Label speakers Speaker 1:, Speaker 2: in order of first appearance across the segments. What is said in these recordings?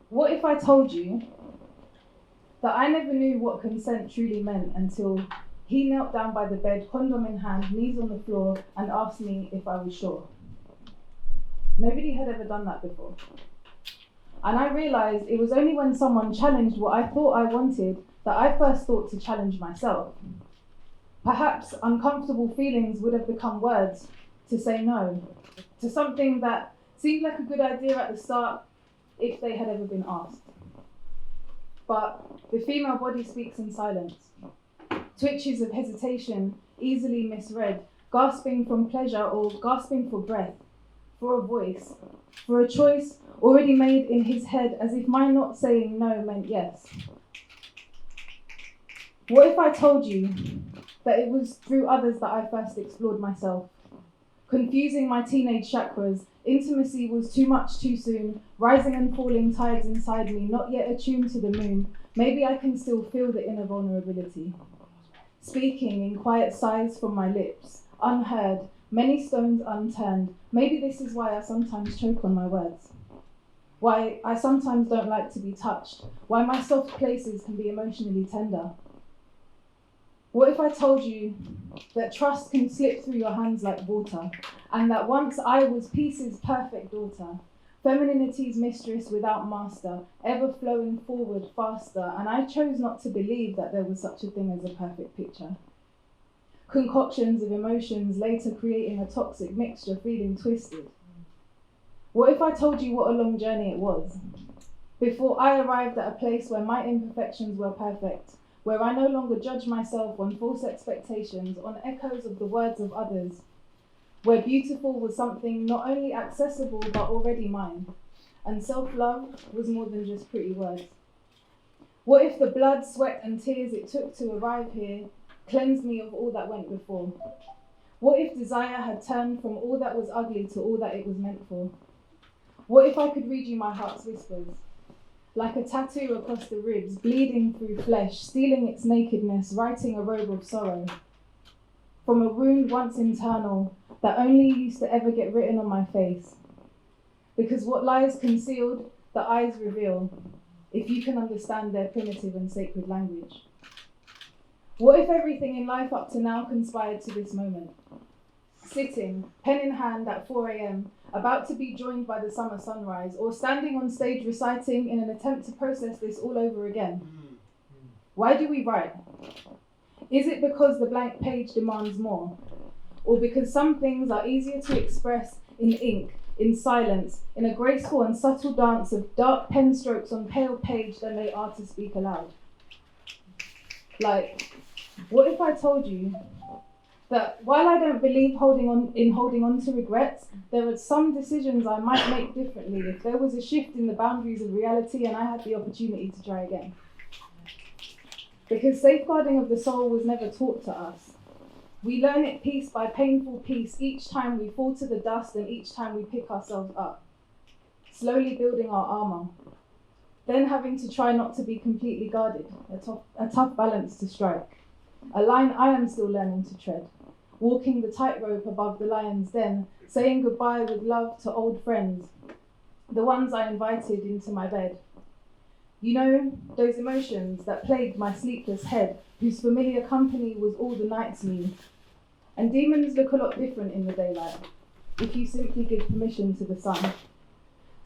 Speaker 1: What if I told you that I never knew what consent truly meant until he knelt down by the bed, condom in hand, knees on the floor, and asked me if I was sure? Nobody had ever done that before. And I realized it was only when someone challenged what I thought I wanted that I first thought to challenge myself. Perhaps uncomfortable feelings would have become words to say no to something that seemed like a good idea at the start if they had ever been asked. But the female body speaks in silence. Twitches of hesitation, easily misread, gasping from pleasure or gasping for breath, for a voice, for a choice already made in his head as if my not saying no meant yes. What if I told you that it was through others that I first explored myself? Confusing my teenage chakras, intimacy was too much too soon, rising and falling tides inside me, not yet attuned to the moon. Maybe I can still feel the inner vulnerability. Speaking in quiet sighs from my lips, unheard, many stones unturned. Maybe this is why I sometimes choke on my words. Why I sometimes don't like to be touched. Why my soft places can be emotionally tender. What if I told you that trust can slip through your hands like water, and that once I was peace's perfect daughter, femininity's mistress without master, ever flowing forward faster, and I chose not to believe that there was such a thing as a perfect picture. Concoctions of emotions later creating a toxic mixture, feeling twisted. What if I told you what a long journey it was? Before I arrived at a place where my imperfections were perfect, where I no longer judge myself on false expectations, on echoes of the words of others, where beautiful was something not only accessible but already mine, and self-love was more than just pretty words. What if the blood, sweat and tears it took to arrive here cleansed me of all that went before? What if desire had turned from all that was ugly to all that it was meant for? What if I could read you my heart's whispers? Like a tattoo across the ribs, bleeding through flesh, stealing its nakedness, writing a robe of sorrow. From a wound once internal, that only used to ever get written on my face. Because what lies concealed, the eyes reveal, if you can understand their primitive and sacred language. What if everything in life up to now conspired to this moment? Sitting, pen in hand at 4 a.m, about to be joined by the summer sunrise, or standing on stage reciting in an attempt to process this all over again. Why do we write? Is it because the blank page demands more? Or because some things are easier to express in ink, in silence, in a graceful and subtle dance of dark pen strokes on pale page than they are to speak aloud? Like, what if I told you that while I don't believe holding on to regrets, there are some decisions I might make differently if there was a shift in the boundaries of reality and I had the opportunity to try again? Because safeguarding of the soul was never taught to us. We learn it piece by painful piece each time we fall to the dust and each time we pick ourselves up, slowly building our armor, then having to try not to be completely guarded, a tough balance to strike, a line I am still learning to tread. Walking the tightrope above the lion's den, saying goodbye with love to old friends, the ones I invited into my bed. You know, those emotions that plagued my sleepless head, whose familiar company was all the night's need. And demons look a lot different in the daylight, if you simply give permission to the sun.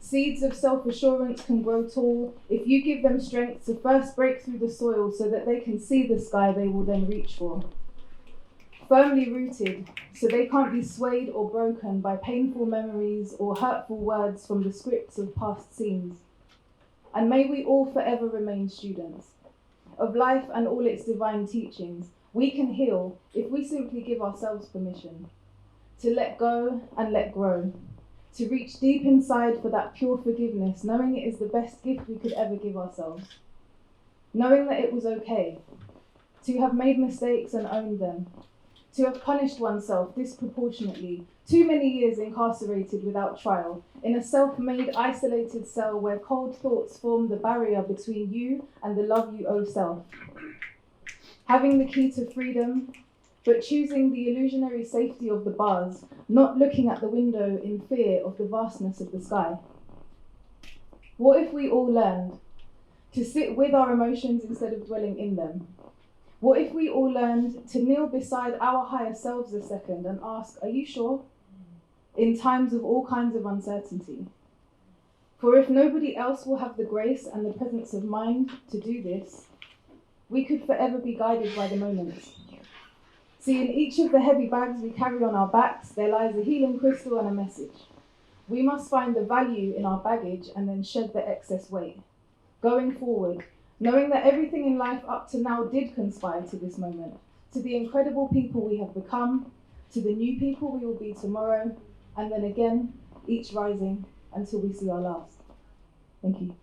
Speaker 1: Seeds of self-assurance can grow tall if you give them strength to first break through the soil so that they can see the sky they will then reach for. Firmly rooted, so they can't be swayed or broken by painful memories or hurtful words from the scripts of past scenes. And may we all forever remain students of life and all its divine teachings. We can heal if we simply give ourselves permission to let go and let grow, to reach deep inside for that pure forgiveness, knowing it is the best gift we could ever give ourselves, knowing that it was okay to have made mistakes and owned them, to have punished oneself disproportionately, too many years incarcerated without trial, in a self-made isolated cell where cold thoughts form the barrier between you and the love you owe self. Having the key to freedom, but choosing the illusionary safety of the bars, not looking at the window in fear of the vastness of the sky. What if we all learned to sit with our emotions instead of dwelling in them? What if we all learned to kneel beside our higher selves a second and ask, are you sure? In times of all kinds of uncertainty. For if nobody else will have the grace and the presence of mind to do this, we could forever be guided by the moments. See, in each of the heavy bags we carry on our backs, there lies a healing crystal and a message. We must find the value in our baggage and then shed the excess weight. Going forward, knowing that everything in life up to now did conspire to this moment, to the incredible people we have become, to the new people we will be tomorrow, and then again, each rising until we see our last. Thank you.